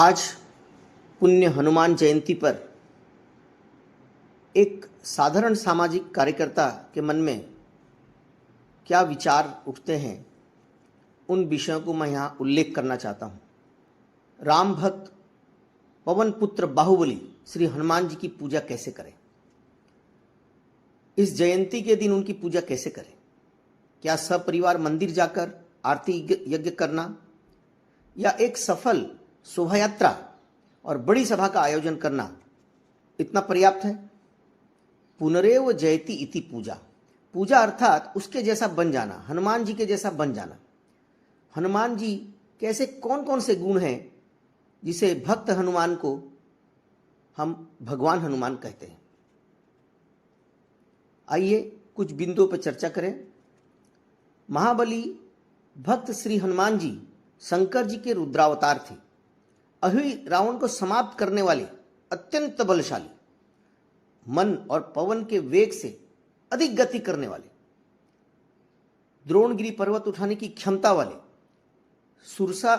आज पुण्य हनुमान जयंती पर एक साधारण सामाजिक कार्यकर्ता के मन में क्या विचार उठते हैं, उन विषयों को मैं यहाँ उल्लेख करना चाहता हूँ। राम भक्त पवन पुत्र बाहुबली श्री हनुमान जी की पूजा कैसे करें? इस जयंती के दिन उनकी पूजा कैसे करें? क्या सपरिवार मंदिर जाकर आरती यज्ञ करना या एक सफल शोभा यात्रा और बड़ी सभा का आयोजन करना इतना पर्याप्त है? पुनरेव जयति इति पूजा, पूजा अर्थात उसके जैसा बन जाना, हनुमान जी के जैसा बन जाना। हनुमान जी कैसे कौन कौन से गुण हैं जिसे भक्त हनुमान को हम भगवान हनुमान कहते हैं? आइए कुछ बिंदुओं पर चर्चा करें। महाबली भक्त श्री हनुमान जी शंकर जी के रुद्रावतार थे। अहि रावण को समाप्त करने वाले अत्यंत बलशाली, मन और पवन के वेग से अधिक गति करने वाले, द्रोणगिरी पर्वत उठाने की क्षमता वाले, सुरसा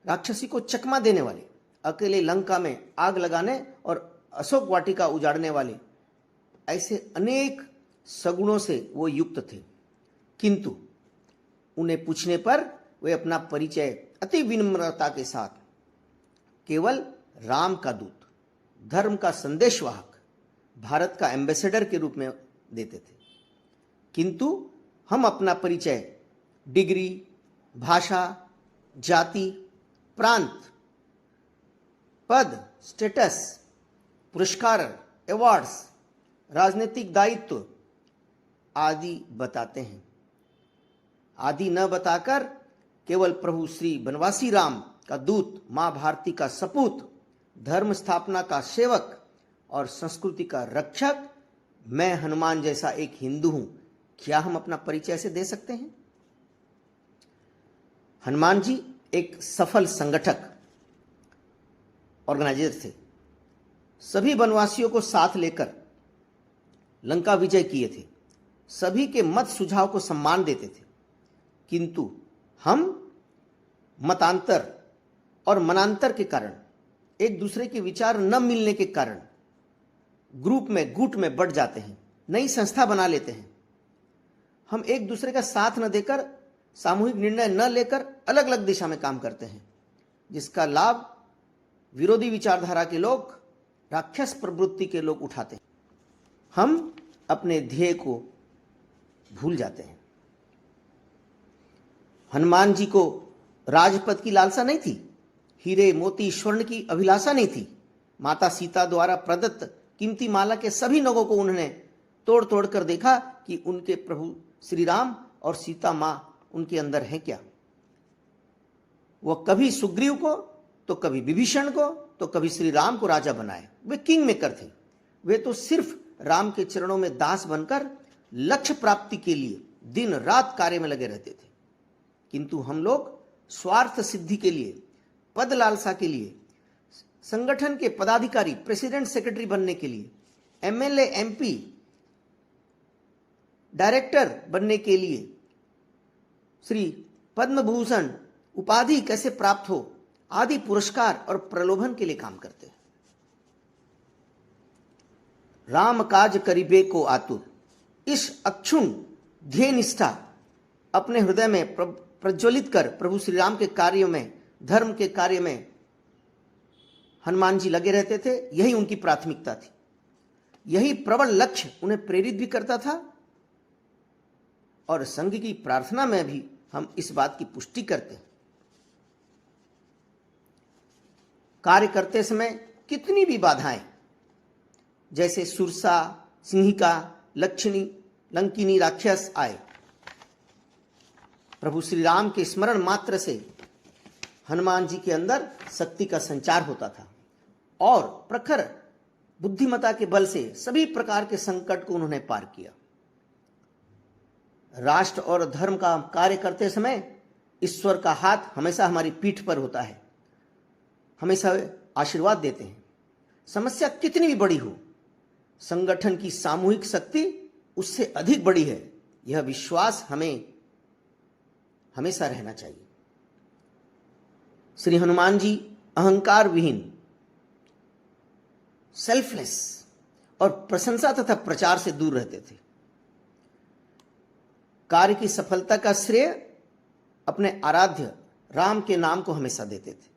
राक्षसी को चकमा देने वाले, अकेले लंका में आग लगाने और अशोक वाटिका उजाड़ने वाले, ऐसे अनेक सगुणों से वो युक्त थे। किंतु उन्हें पूछने पर वे अपना परिचय अति विनम्रता के साथ केवल राम का दूत, धर्म का संदेशवाहक, भारत का एम्बेसडर के रूप में देते थे। किंतु हम अपना परिचय डिग्री, भाषा, जाति, प्रांत, पद, स्टेटस, पुरस्कार, अवार्ड्स, राजनीतिक दायित्व आदि बताते हैं। आदि न बताकर केवल प्रभु श्री बनवासी राम का दूत, मां भारती का सपूत, धर्म स्थापना का सेवक और संस्कृति का रक्षक मैं हनुमान जैसा एक हिंदू हूं, क्या हम अपना परिचय से दे सकते हैं? हनुमान जी एक सफल संगठक, ऑर्गेनाइजर थे। सभी वनवासियों को साथ लेकर लंका विजय किए थे। सभी के मत सुझाव को सम्मान देते थे। किंतु हम मतांतर और मनांतर के कारण, एक दूसरे के विचार न मिलने के कारण ग्रुप में, गुट में बढ़ जाते हैं, नई संस्था बना लेते हैं। हम एक दूसरे का साथ न देकर, सामूहिक निर्णय न लेकर अलग अलग दिशा में काम करते हैं, जिसका लाभ विरोधी विचारधारा के लोग, राक्षस प्रवृत्ति के लोग उठाते हैं। हम अपने ध्येय को भूल जाते हैं। हनुमान जी को राजपद की लालसा नहीं थी, हीरे मोती स्वर्ण की अभिलाषा नहीं थी। माता सीता द्वारा प्रदत्त कीमती माला के सभी नगों को उन्होंने तोड़ तोड़ कर देखा कि उनके प्रभु श्री राम और सीता मां उनके अंदर हैं क्या। वह कभी सुग्रीव को, तो कभी विभीषण को, तो कभी श्री राम को राजा बनाए। वे किंग मेकर थे। वे तो सिर्फ राम के चरणों में दास बनकर लक्ष्य प्राप्ति के लिए दिन रात कार्य में लगे रहते थे। किंतु हम लोग स्वार्थ सिद्धि के लिए, पद लालसा के लिए, संगठन के पदाधिकारी, प्रेसिडेंट, सेक्रेटरी बनने के लिए, एमएलए, एमपी, डायरेक्टर बनने के लिए, श्री पद्म भूषण उपाधि कैसे प्राप्त हो आदि पुरस्कार और प्रलोभन के लिए काम करते हैं। राम काज करिबे को आतुर, इस अक्षुण ध्येय निष्ठा अपने हृदय में प्रज्वलित कर प्रभु श्री राम के कार्य में, धर्म के कार्य में हनुमान जी लगे रहते थे। यही उनकी प्राथमिकता थी। यही प्रबल लक्ष्य उन्हें प्रेरित भी करता था। और संघ की प्रार्थना में भी हम इस बात की पुष्टि करते हैं। कार्य करते समय कितनी भी बाधाएं, जैसे सुरसा, सिंहिका, लक्षिणी, लंकिनी राक्षस आए, प्रभु श्री राम के स्मरण मात्र से हनुमान जी के अंदर शक्ति का संचार होता था और प्रखर बुद्धिमता के बल से सभी प्रकार के संकट को उन्होंने पार किया। राष्ट्र और धर्म का कार्य करते समय ईश्वर का हाथ हमेशा हमारी पीठ पर होता है, हमेशा आशीर्वाद देते हैं। समस्या कितनी भी बड़ी हो, संगठन की सामूहिक शक्ति उससे अधिक बड़ी है, यह विश्वास हमें हमेशा रहना चाहिए। श्री हनुमान जी अहंकार विहीन, सेल्फलेस और प्रशंसा तथा प्रचार से दूर रहते थे। कार्य की सफलता का श्रेय अपने आराध्य राम के नाम को हमेशा देते थे।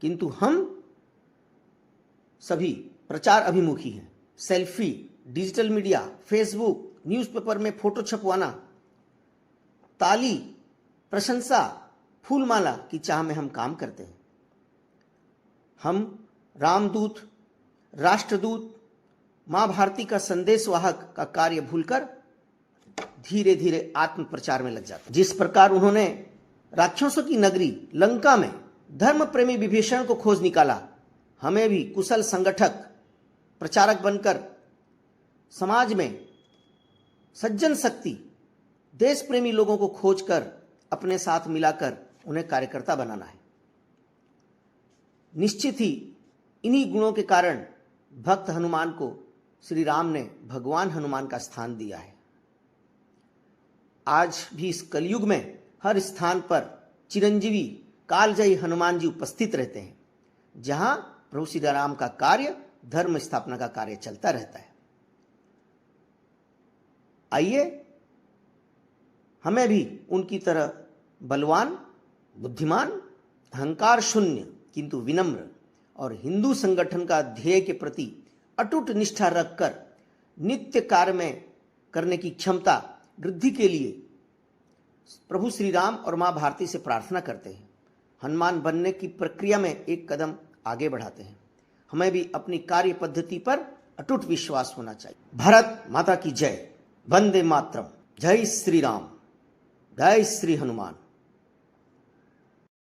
किंतु हम सभी प्रचार अभिमुखी हैं। Selfie, digital media, Facebook, newspaper में फोटो छपवाना, ताली, प्रशंसा, फूलमाला की चाह में हम काम करते हैं। हम रामदूत, राष्ट्रदूत, मां भारती का संदेशवाहक का कार्य भूलकर धीरे धीरे आत्म प्रचार में लग जाते। जिस प्रकार उन्होंने राक्षसों की नगरी लंका में धर्म प्रेमी विभीषण को खोज निकाला, हमें भी कुशल संगठक, प्रचारक बनकर समाज में सज्जन शक्ति, देश प्रेमी लोगों को खोजकर अपने साथ मिलाकर उन्हें कार्यकर्ता बनाना है। निश्चित ही इन्हीं गुणों के कारण भक्त हनुमान को श्री राम ने भगवान हनुमान का स्थान दिया है। आज भी इस कलयुग में हर स्थान पर चिरंजीवी कालजयी हनुमान जी उपस्थित रहते हैं, जहां प्रभु श्री राम का कार्य, धर्म स्थापना का कार्य चलता रहता है। आइए हमें भी उनकी तरह बलवान, बुद्धिमान, अहंकार शून्य किंतु विनम्र और हिंदू संगठन का ध्येय के प्रति अटूट निष्ठा रखकर नित्य कार्य में करने की क्षमता वृद्धि के लिए प्रभु श्री राम और मां भारती से प्रार्थना करते हैं। हनुमान बनने की प्रक्रिया में एक कदम आगे बढ़ाते हैं। हमें भी अपनी कार्य पद्धति पर अटूट विश्वास होना चाहिए। भारत माता की जय। वंदे मातरम। जय श्री राम, जय श्री हनुमान।